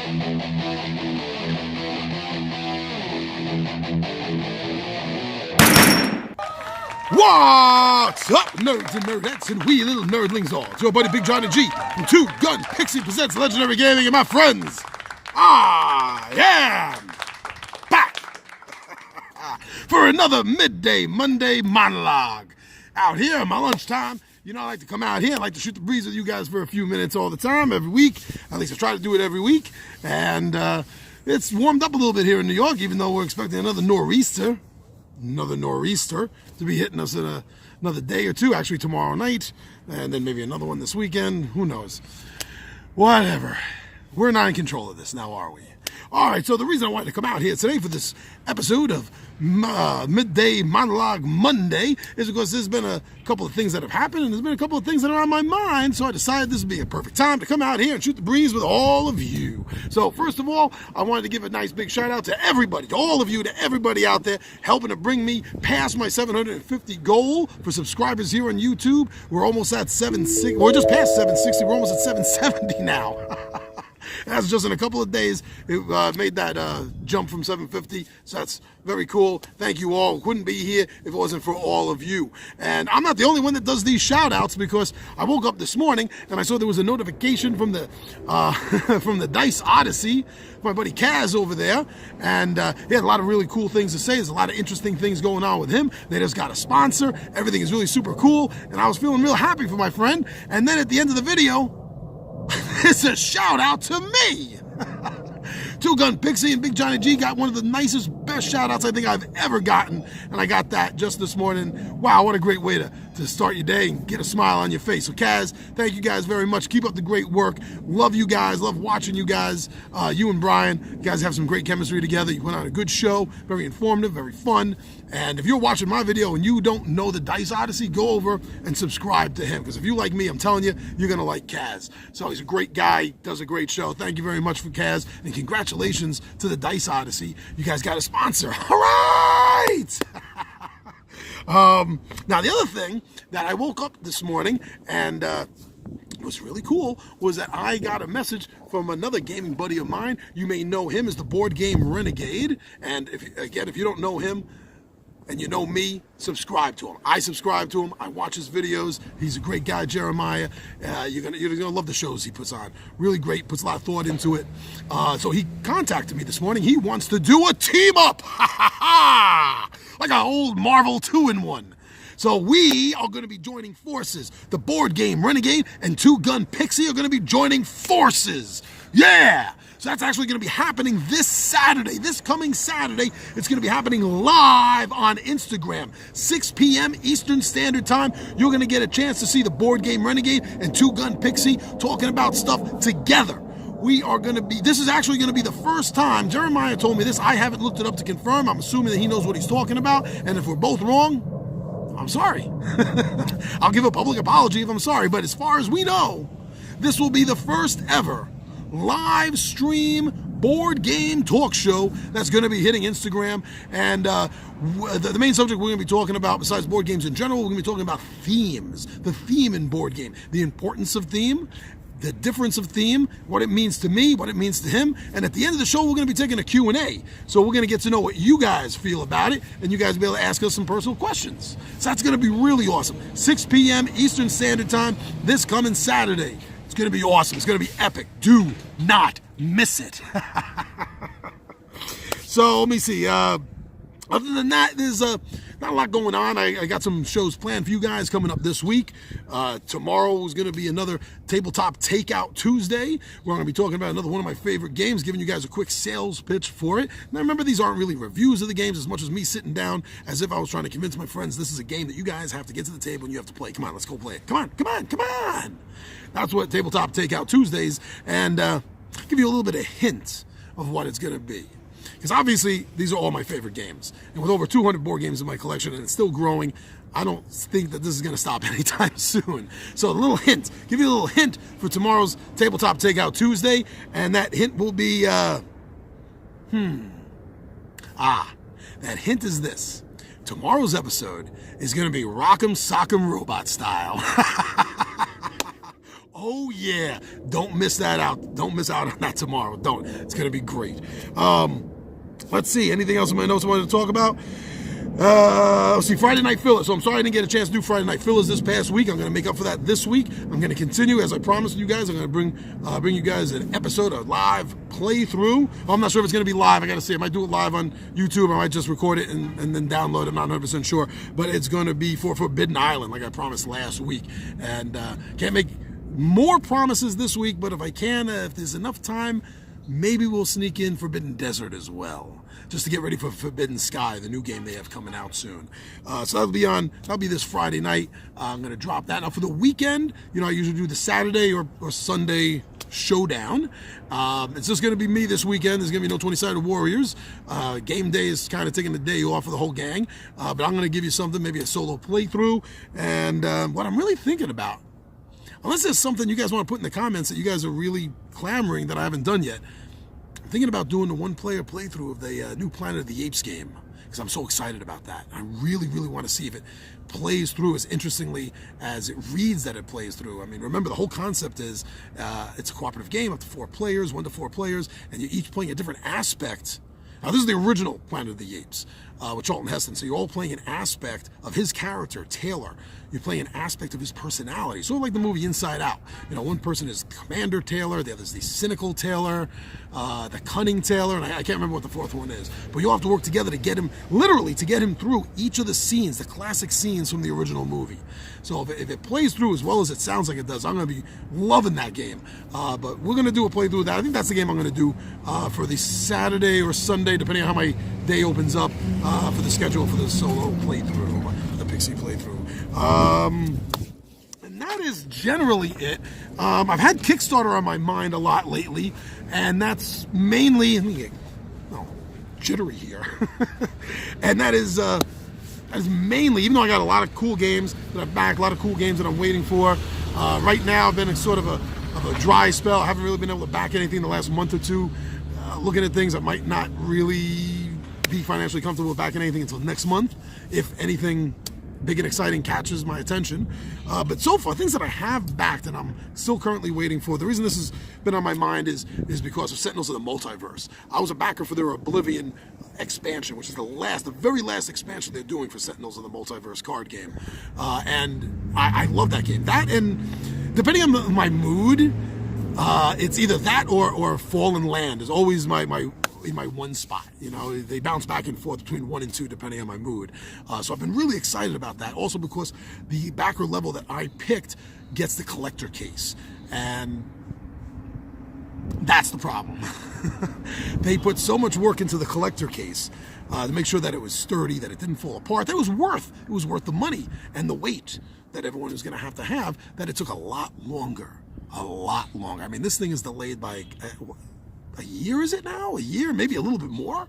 What's up, nerds and nerdettes and wee little nerdlings all? It's your buddy Big Johnny G from Two Gun Pixie presents Legendary Gaming, and my friends, I am back for another Midday Monday Monologue. Out here at my lunchtime, you know, I like to come out here, I like to shoot the breeze with you guys for a few minutes all the time, every week. At least I try to do it every week. And it's warmed up a little bit here in New York, even though we're expecting another nor'easter to be hitting us in another day or two, actually tomorrow night, and then maybe another one this weekend. Who knows? Whatever. We're not in control of this now, are we? All right, so the reason I wanted to come out here today for this episode of Midday Monologue Monday is because there's been a couple of things that have happened, and there's been a couple of things that are on my mind, so I decided this would be a perfect time to come out here and shoot the breeze with all of you. So first of all, I wanted to give a nice big shout out to everybody, to all of you, to everybody out there helping to bring me past my 750 goal for subscribers here on YouTube. We're almost at 760, we're just past 760, we're almost at 770 now. That's just in a couple of days. It made that jump from 750, so that's very cool. Thank you all. Couldn't be here if it wasn't for all of you. And I'm not the only one that does these shout outs, because I woke up this morning and I saw there was a notification from the from the Dice Odyssey, my buddy Kaz over there, and he had a lot of really cool things to say. There's a lot of interesting things going on with him. They just got a sponsor. Everything is really super cool, and I was feeling real happy for my friend. And then at the end of the video, it's a shout out to me. Two Gun Pixie and Big Johnny G got one of the nicest, best shout outs I think I've ever gotten, and I got that just this morning. Wow, what a great way to start your day and get a smile on your face. So Kaz, thank you guys very much. Keep up the great work. Love you guys, love watching you guys. You and Brian, you guys have some great chemistry together. You put on a good show, very informative, very fun. And if you're watching my video and you don't know the Dice Odyssey, go over and subscribe to him, because if you like me, I'm telling you, you're gonna like Kaz. So he's a great guy, does a great show. Thank you very much for Kaz, and congratulations to the Dice Odyssey. You guys got a sponsor. All right. Now the other thing that I woke up this morning and was really cool was that I got a message from another gaming buddy of mine. You may know him as the Board Game Renegade, and if you don't know him and you know me, subscribe to him. I subscribe to him. I watch his videos. He's a great guy, Jeremiah. You're gonna love the shows he puts on. Really great. Puts a lot of thought into it. So he contacted me this morning. He wants to do a team up, like an old Marvel 2-in-1. So we are going to be joining forces. The Board Game Renegade and Two Gun Pixie are going to be joining forces. Yeah! So that's actually going to be happening this Saturday, this coming Saturday. It's going to be happening live on Instagram, 6 p.m. Eastern Standard Time. You're going to get a chance to see the Board Game Renegade and Two Gun Pixie talking about stuff together. This is actually going to be the first time. Jeremiah told me this. I haven't looked it up to confirm. I'm assuming that he knows what he's talking about. And if we're both wrong, I'm sorry. I'll give a public apology if I'm sorry. But as far as we know, this will be the first ever live stream board game talk show that's going to be hitting Instagram. And the main subject we're going to be talking about, besides board games in general, we're going to be talking about themes. The theme in board game, the importance of theme, the difference of theme, what it means to me, what it means to him. And at the end of the show, we're going to be taking a Q&A. So we're going to get to know what you guys feel about it, and you guys will be able to ask us some personal questions. So that's going to be really awesome. 6 p.m. Eastern Standard Time this coming Saturday. It's going to be awesome. It's going to be epic. Do not miss it. So let me see. Other than that, there's not a lot going on. I got some shows planned for you guys coming up this week. Tomorrow is going to be another Tabletop Takeout Tuesday. We're going to be talking about another one of my favorite games, giving you guys a quick sales pitch for it. Now remember, these aren't really reviews of the games as much as me sitting down as if I was trying to convince my friends this is a game that you guys have to get to the table and you have to play. Come on, let's go play it. Come on, come on, come on. That's what Tabletop Takeout Tuesdays, and give you a little bit of hint of what it's going to be. Because obviously, these are all my favorite games. And with over 200 board games in my collection, and it's still growing, I don't think that this is going to stop anytime soon. So a little hint, give you a little hint for tomorrow's Tabletop Takeout Tuesday, and that hint will be, that hint is this. Tomorrow's episode is going to be Rock'em Sock'em Robot style. Oh yeah, don't miss that out. Don't miss out on that tomorrow. Don't. It's gonna be great. Let's see. Anything else in my notes I wanted to talk about? Let's see, Friday Night Fillers. So I'm sorry I didn't get a chance to do Friday Night Fillers this past week. I'm going to make up for that this week. I'm going to continue, as I promised you guys. I'm going to bring you guys an episode, a live playthrough. Well, I'm not sure if it's going to be live. I got to say, I might do it live on YouTube. I might just record it and then download it. I'm not 100% sure. But it's going to be for Forbidden Island, like I promised last week. And can't make more promises this week, but if I can, if there's enough time, maybe we'll sneak in Forbidden Desert as well, just to get ready for Forbidden Sky, the new game they have coming out soon. So that'll be this Friday night. I'm going to drop that. Now for the weekend, I usually do the Saturday or Sunday showdown. It's just going to be me this weekend. There's going to be no 20-sided Warriors. Game day is kind of taking the day off for the whole gang. But I'm going to give you something, maybe a solo playthrough. And what I'm really thinking about, unless there's something you guys want to put in the comments that you guys are really clamoring that I haven't done yet, I'm thinking about doing the one-player playthrough of the new Planet of the Apes game, because I'm so excited about that. I really, really want to see if it plays through as interestingly as it reads that it plays through. I mean, remember, the whole concept is it's a cooperative game up to 4 players, 1 to 4 players, and you're each playing a different aspect. Now, this is the original Planet of the Apes with Charlton Heston. So you're all playing an aspect of his character, Taylor. You're playing an aspect of his personality. Sort of like the movie Inside Out. One person is Commander Taylor, the other's the cynical Taylor, the cunning Taylor, and I can't remember what the 4th one is. But you all have to work together to get him, literally, to get him through each of the scenes, the classic scenes from the original movie. So if it plays through as well as it sounds like it does, I'm going to be loving that game. But we're going to do a playthrough of that. I think that's the game I'm going to do for the Saturday or Sunday, depending on how my day opens up, for the schedule for the solo playthrough, the Pixie playthrough. And that is generally it. I've had Kickstarter on my mind a lot lately, and that's mainly, let me get jittery here. And that is mainly, even though I got a lot of cool games that I've backed, a lot of cool games that I'm waiting for. Right now I've been in sort of a dry spell. I haven't really been able to back anything the last month or two. Looking at things, I might not really be financially comfortable with backing anything until next month, if anything big and exciting catches my attention. But so far, things that I have backed and I'm still currently waiting for, the reason this has been on my mind is because of Sentinels of the Multiverse. I was a backer for their Oblivion expansion, which is the very last expansion they're doing for Sentinels of the Multiverse card game. And I love that game. That, and depending on my mood, it's either that or Fallen Land is always my one spot. They bounce back and forth between 1 and 2 depending on my mood. So I've been really excited about that. Also because the backer level that I picked gets the collector case. And that's the problem. They put so much work into the collector case to make sure that it was sturdy, that it didn't fall apart. That it was worth the money and the weight that everyone was going to have, that it took a lot longer. I mean, this thing is delayed by a year, is it now? A year, maybe a little bit more.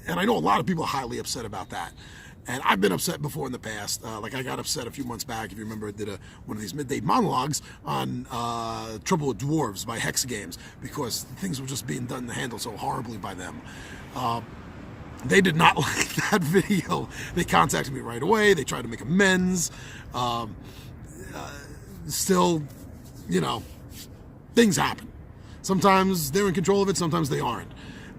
And I know a lot of people are highly upset about that. And I've been upset before in the past. Like I got upset a few months back, if you remember, I did one of these midday monologues on Trouble with Dwarves by Hex Games, because things were just being done and handled so horribly by them. They did not like that video. They contacted me right away. They tried to make amends. Still, things happen. Sometimes they're in control of it, sometimes they aren't.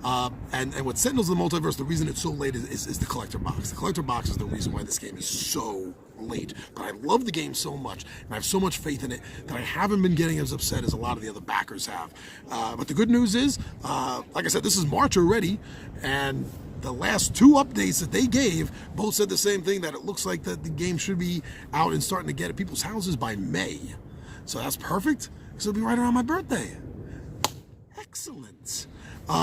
And with Sentinels of the Multiverse, the reason it's so late is the collector box. The collector box is the reason why this game is so late. But I love the game so much, and I have so much faith in it, that I haven't been getting as upset as a lot of the other backers have. But the good news is, like I said, this is March already, and the last 2 updates that they gave both said the same thing, that it looks like that the game should be out and starting to get at people's houses by May. So that's perfect, because it'll be right around my birthday. Excellent.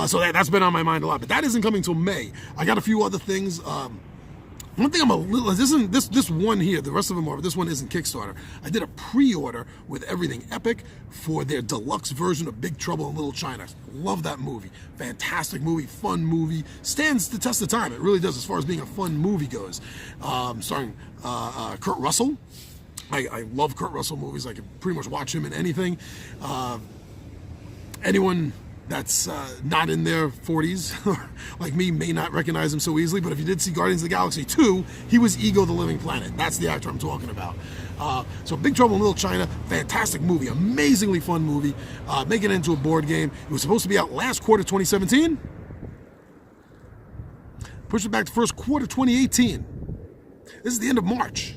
So that's been on my mind a lot, but that isn't coming till May. I got a few other things. One thing I'm a little, this one here, the rest of them are, this one isn't Kickstarter. I did a pre-order with Everything Epic for their deluxe version of Big Trouble in Little China. Love that movie. Fantastic movie, fun movie. Stands the test of time. It really does, as far as being a fun movie goes. Starring Kurt Russell. I love Kurt Russell movies. I can pretty much watch him in anything. Anyone that's not in their 40s, like me, may not recognize him so easily. But if you did see Guardians of the Galaxy 2, he was Ego the Living Planet. That's the actor I'm talking about. So Big Trouble in Little China, fantastic movie, amazingly fun movie. Making it into a board game. It was supposed to be out last quarter 2017. Push it back to first quarter 2018. This is the end of March.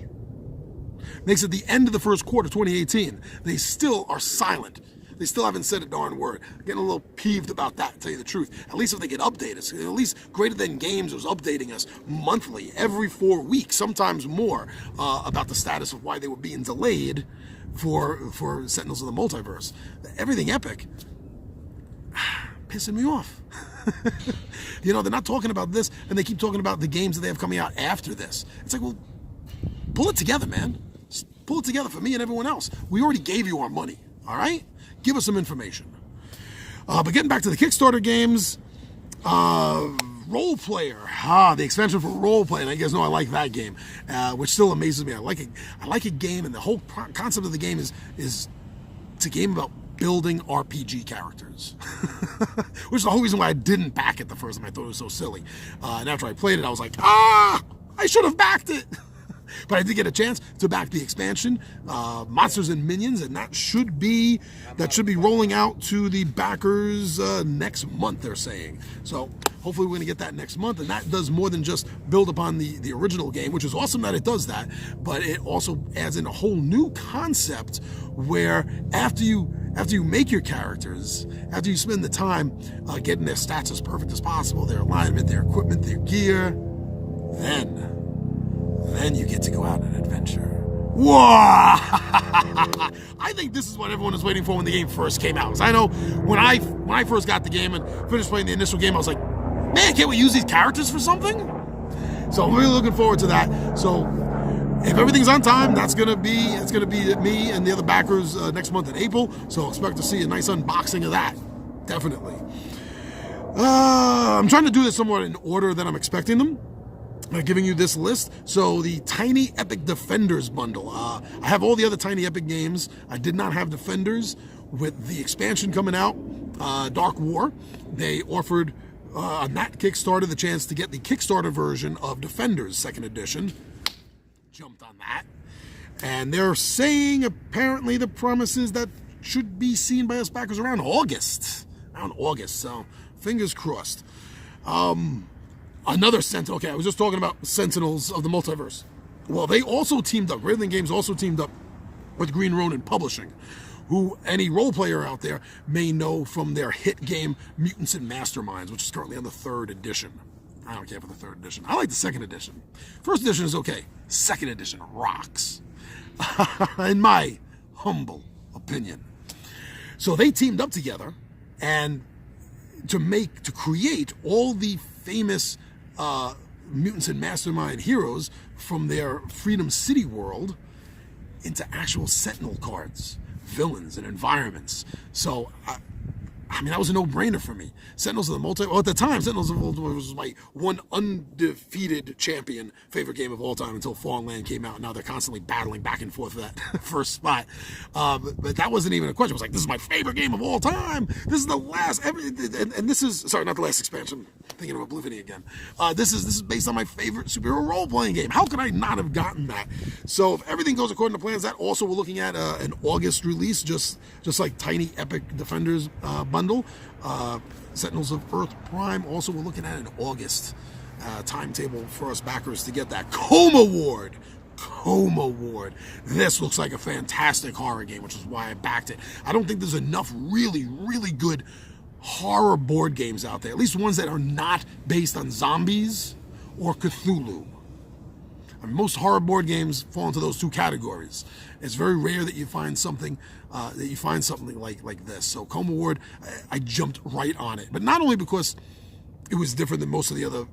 Makes it the end of the first quarter 2018. They still are silent. They still haven't said a darn word. I'm getting a little peeved about that, to tell you the truth. At least if they could update us. At least Greater Than Games was updating us monthly, every 4 weeks, sometimes more, about the status of why they were being delayed for Sentinels of the Multiverse. Everything Epic, pissing me off. You know, they're not talking about this, and they keep talking about the games that they have coming out after this. It's like, well, pull it together, man. Just pull it together for me and everyone else. We already gave you our money, all right? Give us some information. But getting back to the Kickstarter games, Role Player, the expansion for Role Play, and I guess I like that game, which still amazes me. I like a game, and the whole concept of the game is it's a game about building RPG characters, which is the whole reason why I didn't back it the first time. I thought it was so silly, and after I played it, I was like, I should have backed it. But I did get a chance to back the expansion, Monsters and Minions, and that should be rolling out to the backers next month, they're saying. So hopefully we're going to get that next month, and that does more than just build upon the original game, which is awesome that it does that, but it also adds in a whole new concept where after you make your characters, after you spend the time getting their stats as perfect as possible, their alignment, their equipment, their gear, then you get to go out on an adventure. Whoa! I think this is what everyone was waiting for when the game first came out. Because I know when I first got the game and finished playing the initial game, I was like, man, can't we use these characters for something? So I'm really looking forward to that. So if everything's on time, it's gonna be me and the other backers next month in April. So expect to see a nice unboxing of that. Definitely. I'm trying to do this somewhat in order that I'm expecting them. I'm giving you this list. So the Tiny Epic Defenders bundle. I have all the other Tiny Epic games. I did not have Defenders. With the expansion coming out, Dark War, they offered on that Kickstarter the chance to get the Kickstarter version of Defenders 2nd edition. Jumped on that. And they're saying apparently the promise is that should be seen by us backers around August. So fingers crossed. Another Sentinel. Okay, I was just talking about Sentinels of the Multiverse. Well, they also teamed up. Greater Than Games also teamed up with Green Ronin Publishing, who any role player out there may know from their hit game Mutants and Masterminds, which is currently on the 3rd edition. I don't care for the 3rd edition. I like the 2nd edition. 1st edition is okay. 2nd edition rocks, in my humble opinion. So they teamed up together and to create all the famous Mutants and Mastermind heroes from their Freedom City world into actual Sentinel cards, villains, and environments. So, I mean, that was a no-brainer for me. Sentinels of the Multiverse, well, at the time, Sentinels of the Multiverse was my one undefeated champion favorite game of all time until Fallen Land came out. Now they're constantly battling back and forth for that first spot. But that wasn't even a question. It was like, this is my favorite game of all time. This is the last, and this is, sorry, not the last expansion. I'm thinking of Oblivion again. This is based on my favorite superhero role-playing game. How could I not have gotten that? So if everything goes according to plans, that also we're looking at an August release, just like Tiny Epic Defenders bundle. Sentinels of Earth Prime, also we're looking at an August timetable for us backers to get that. Coma Ward. This looks like a fantastic horror game, which is why I backed it. I don't think there's enough really, really good horror board games out there, at least ones that are not based on zombies or Cthulhu. I mean, most horror board games fall into those two categories. It's very rare that you find something like this. So Coma Ward, I jumped right on it, but not only because it was different than most of the other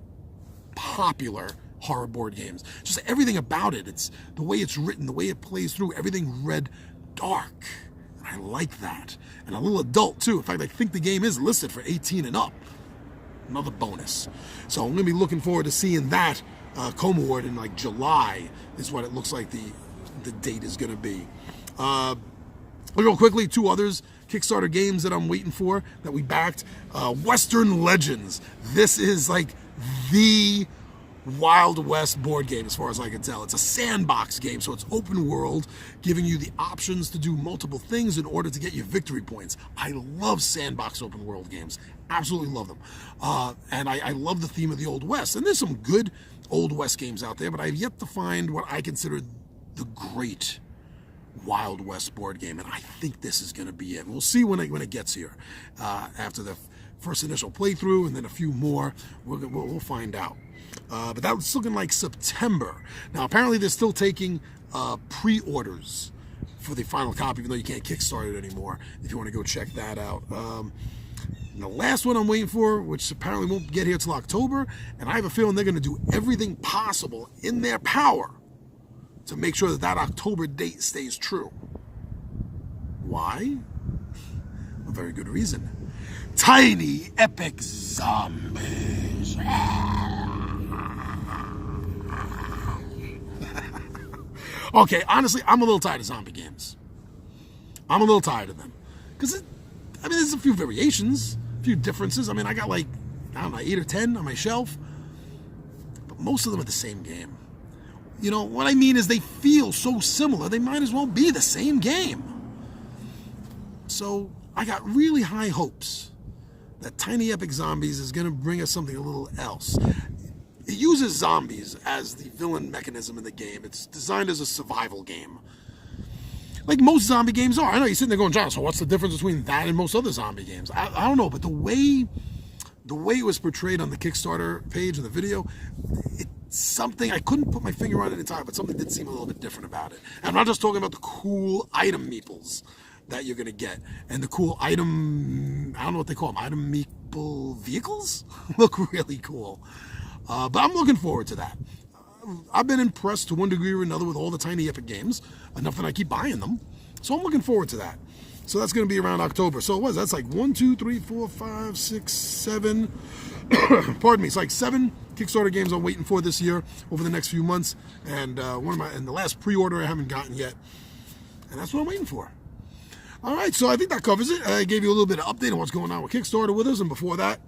popular horror board games, just everything about it. It's the way it's written, the way it plays through, everything read dark. And I like that. And a little adult too. In fact, I think the game is listed for 18 and up. Another bonus. So I'm going to be looking forward to seeing that. Coma Ward in like July is what it looks like the date is going to be. Real quickly, two others Kickstarter games that I'm waiting for, that we backed. Western Legends. This is like the Wild West board game as far as I can tell. It's a sandbox game, so it's open world, giving you the options to do multiple things in order to get your victory points. I love sandbox open world games. Absolutely love them. And I love the theme of the Old West. And there's some good Old West games out there, but I've yet to find what I consider the great Wild West board game, and I think this is going to be it. We'll see when it gets here. After the first initial playthrough and then a few more, we'll find out. But that's looking like September. Now, apparently they're still taking pre-orders for the final copy, even though you can't Kickstart it anymore, if you want to go check that out. The last one I'm waiting for, which apparently won't get here till October, and I have a feeling they're going to do everything possible in their power to make sure that October date stays true. Why? A very good reason. Tiny Epic Zombies. Okay, honestly, I'm a little tired of zombie games. I'm a little tired of them. Because, there's a few variations, a few differences. I got like, 8 or 10 on my shelf. But most of them are the same game. You know, what I mean is they feel so similar, they might as well be the same game. So, I got really high hopes that Tiny Epic Zombies is going to bring us something a little else. It uses zombies as the villain mechanism in the game. It's designed as a survival game. Like most zombie games are. I know you're sitting there going, John, so what's the difference between that and most other zombie games? I don't know, but the way it was portrayed on the Kickstarter page in the video, it's something, I couldn't put my finger on it in time, but something did seem a little bit different about it. And I'm not just talking about the cool item meeples that you're going to get, and the cool item, I don't know what they call them, item meeple vehicles? Look really cool. But I'm looking forward to that. I've been impressed to one degree or another with all the Tiny Epic games, enough that I keep buying them. So I'm looking forward to that. So that's going to be around October. So that's like 1, 2, 3, 4, 5, 6, 7. Pardon me. It's like 7 Kickstarter games I'm waiting for this year over the next few months. And and the last pre-order I haven't gotten yet. And that's what I'm waiting for. All right. So I think that covers it. I gave you a little bit of update on what's going on with Kickstarter with us. And before that,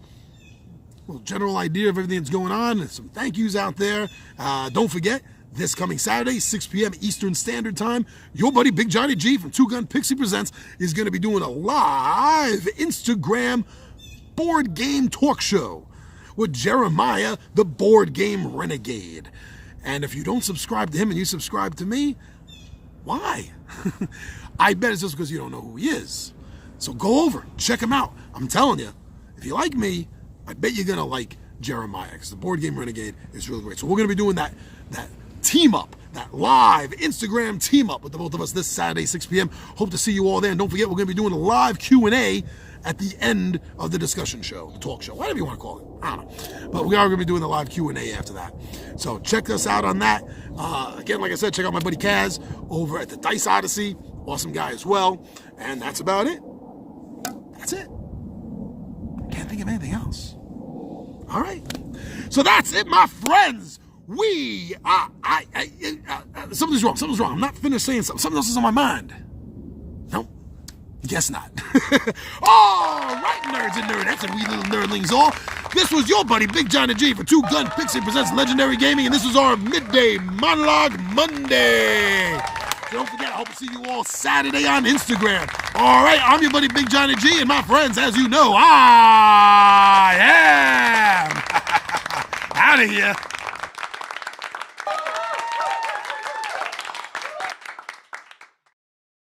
little general idea of everything that's going on, and some thank yous out there. Don't forget, this coming Saturday, 6 p.m. Eastern Standard Time, your buddy Big Johnny G from Two Gun Pixie Presents is going to be doing a live Instagram board game talk show with Jeremiah, the board game renegade. And if you don't subscribe to him and you subscribe to me, why? I bet it's just because you don't know who he is. So go over, check him out. I'm telling you, if you like me, I bet you're going to like Jeremiah, because the Board Game Renegade is really great. So we're going to be doing that team up, that live Instagram team up with the both of us this Saturday, 6 p.m. Hope to see you all there. And don't forget, we're going to be doing a live Q&A at the end of the discussion show, the talk show, whatever you want to call it. I don't know. But we are going to be doing the live Q&A after that. So check us out on that. Again, like I said, check out my buddy Kaz over at the Dice Odyssey. Awesome guy as well. And that's about it. That's it. Can't think of anything else. All right. So that's it, my friends. Something's wrong. Something's wrong. I'm not finished saying something. Something else is on my mind. Nope. Guess not. All right, nerds and nerdettes and we little nerdlings all. This was your buddy, Big Johnny G for Two Gun Pixie Presents Legendary Gaming, and this is our Midday Monologue Monday. Don't forget, I hope to see you all Saturday on Instagram. All right, I'm your buddy Big Johnny G, and my friends, as you know, I am out of here.